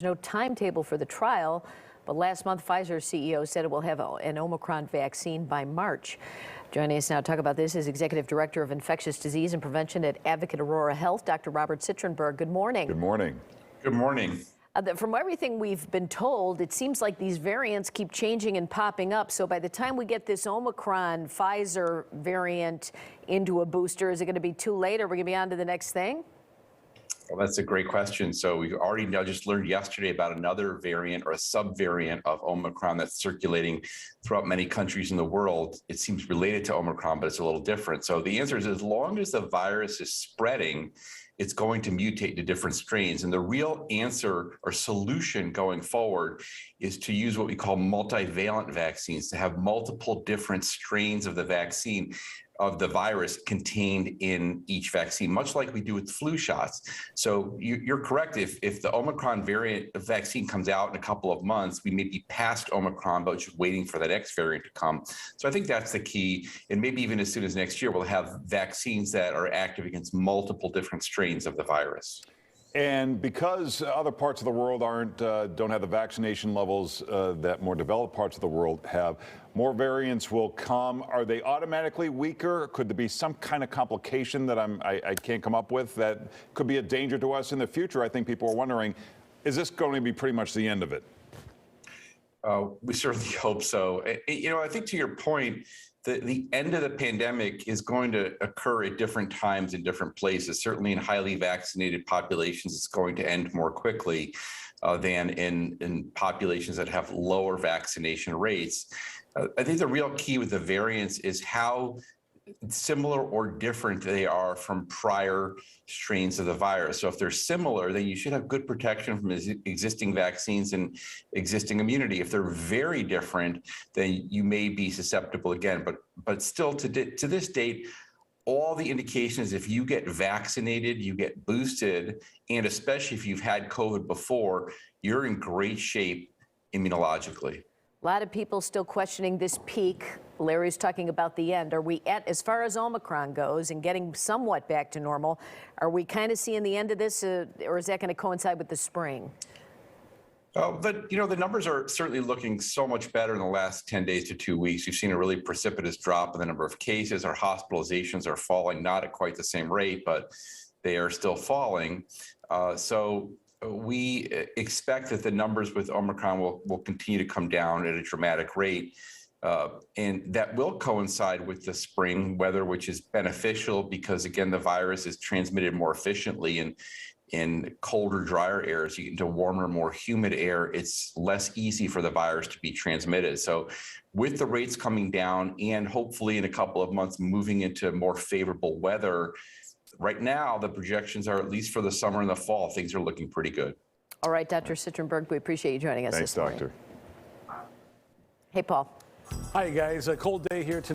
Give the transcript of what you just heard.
No timetable for the trial, but last month Pfizer CEO said it will have an Omicron vaccine by March. Joining us now to talk about this is Executive Director of Infectious Disease and Prevention at Advocate Aurora Health, Dr. Robert Citrenberg. Good morning. Good morning. Good morning. From everything we've been told, it seems like these variants keep changing and popping up. So by the time we get this Omicron Pfizer variant into a booster, is it going to be too late? Are we going to be on to the next thing? Well, that's a great question. So we already just learned yesterday about another variant or a subvariant of Omicron that's circulating throughout many countries in the world. It seems related to Omicron, but it's a little different. So the answer is, as long as the virus is spreading, it's going to mutate to different strains. And the real answer or solution going forward is to use what we call multivalent vaccines, to have multiple different strains of the vaccine, of the virus contained in each vaccine, much like we do with flu shots. So you're correct. If the Omicron variant vaccine comes out in a couple of months, we may be past Omicron, but just waiting for the next variant to come. So I think that's the key. And maybe even as soon as next year, we'll have vaccines that are active against multiple different strains of the virus. And because other parts of the world don't have the vaccination levels that more developed parts of the world have, more variants will come. Are they automatically weaker? Could there be some kind of complication that I can't come up with that could be a danger to us in the future? I think people are wondering, is this going to be pretty much the end of it? We certainly hope so. I think to your point, the end of the pandemic is going to occur at different times in different places. Certainly in highly vaccinated populations, it's going to end more quickly than in populations that have lower vaccination rates. I think the real key with the variants is how similar or different they are from prior strains of the virus. So if they're similar, then you should have good protection from existing vaccines and existing immunity. If they're very different, then you may be susceptible again. But still, to this date, all the indications, if you get vaccinated, you get boosted, and especially if you've had COVID before, you're in great shape immunologically. A lot of people still questioning this peak. Larry's talking about the end. Are we at, as far as Omicron goes and getting somewhat back to normal, are we kind of seeing the end of this, or is that going to coincide with the spring? The numbers are certainly looking so much better in the last 10 days to 2 weeks. We've seen a really precipitous drop in the number of cases. Our hospitalizations are falling, not at quite the same rate, but they are still falling. So we expect that the numbers with Omicron will continue to come down at a dramatic rate. And that will coincide with the spring weather, which is beneficial because, again, the virus is transmitted more efficiently in colder, drier air. As you get into warmer, more humid air, it's less easy for the virus to be transmitted. So with the rates coming down and hopefully in a couple of months moving into more favorable weather, right now, the projections are, at least for the summer and the fall, things are looking pretty good. All right, Dr. Citrenberg, we appreciate you joining us this morning. Thanks, Doctor. Hey, Paul. Hi, guys. A cold day here tonight.